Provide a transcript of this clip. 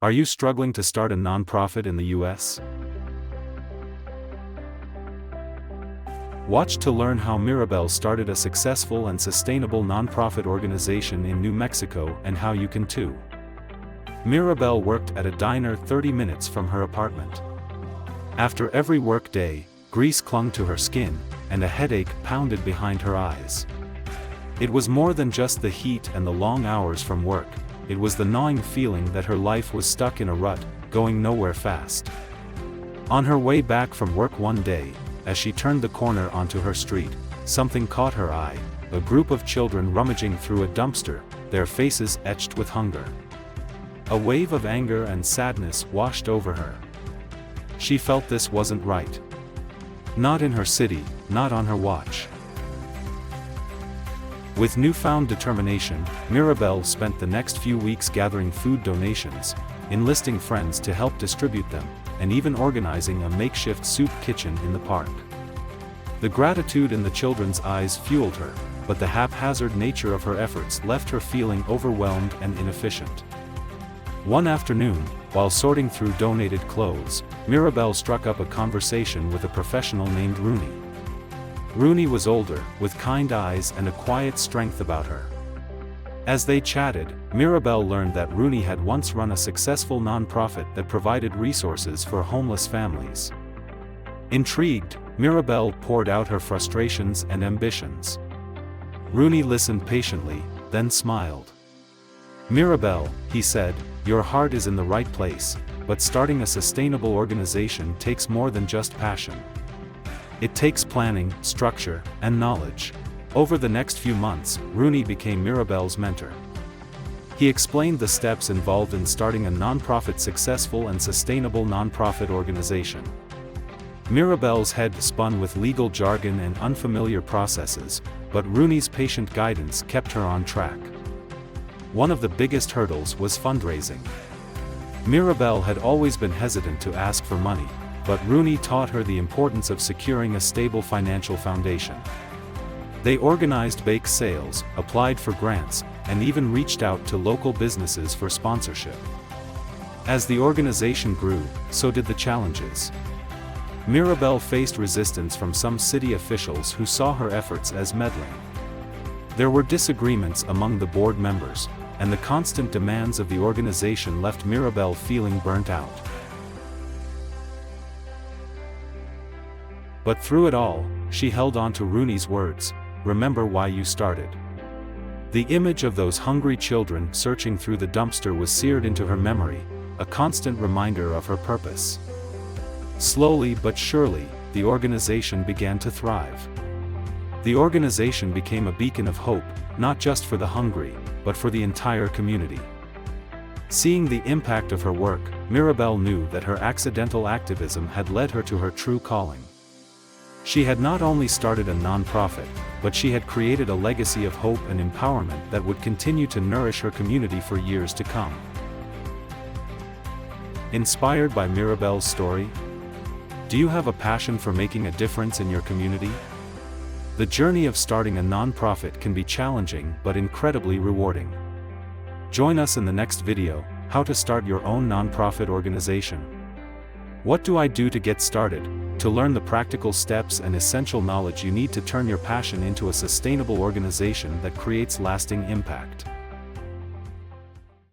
Are you struggling to start a nonprofit in the US? Watch to learn how Mirabel started a successful and sustainable nonprofit organization in New Mexico and how you can too. Mirabel worked at a diner 30 minutes from her apartment. After every work day, grease clung to her skin, and a headache pounded behind her eyes. It was more than just the heat and the long hours from work, it was the gnawing feeling that her life was stuck in a rut, going nowhere fast. On her way back from work one day, as she turned the corner onto her street, something caught her eye, a group of children rummaging through a dumpster, their faces etched with hunger. A wave of anger and sadness washed over her. She felt this wasn't right. Not in her city, not on her watch. With newfound determination, Mirabel spent the next few weeks gathering food donations, enlisting friends to help distribute them, and even organizing a makeshift soup kitchen in the park. The gratitude in the children's eyes fueled her, but the haphazard nature of her efforts left her feeling overwhelmed and inefficient. One afternoon, while sorting through donated clothes, Mirabel struck up a conversation with a professional named Rooney. Rooney was older, with kind eyes and a quiet strength about her. As they chatted, Mirabel learned that Rooney had once run a successful nonprofit that provided resources for homeless families. Intrigued, Mirabel poured out her frustrations and ambitions. Rooney listened patiently, then smiled. "Mirabel," he said, "your heart is in the right place, but starting a sustainable organization takes more than just passion. It takes planning, structure, and knowledge." Over the next few months, Rooney became Mirabel's mentor. He explained the steps involved in starting a nonprofit successful and sustainable nonprofit organization. Mirabel's head spun with legal jargon and unfamiliar processes, but Rooney's patient guidance kept her on track. One of the biggest hurdles was fundraising. Mirabel had always been hesitant to ask for money, but Rooney taught her the importance of securing a stable financial foundation. They organized bake sales, applied for grants, and even reached out to local businesses for sponsorship. As the organization grew, so did the challenges. Mirabel faced resistance from some city officials who saw her efforts as meddling. There were disagreements among the board members, and the constant demands of the organization left Mirabel feeling burnt out. But through it all, she held on to Rooney's words, "Remember why you started." The image of those hungry children searching through the dumpster was seared into her memory, a constant reminder of her purpose. Slowly but surely, the organization began to thrive. The organization became a beacon of hope, not just for the hungry, but for the entire community. Seeing the impact of her work, Mirabel knew that her accidental activism had led her to her true calling. She had not only started a nonprofit, but she had created a legacy of hope and empowerment that would continue to nourish her community for years to come. Inspired by Mirabel's story? Do you have a passion for making a difference in your community? The journey of starting a nonprofit can be challenging but incredibly rewarding. Join us in the next video, How to Start Your Own Nonprofit Organization. What do I do to get started? To learn the practical steps and essential knowledge you need to turn your passion into a sustainable organization that creates lasting impact.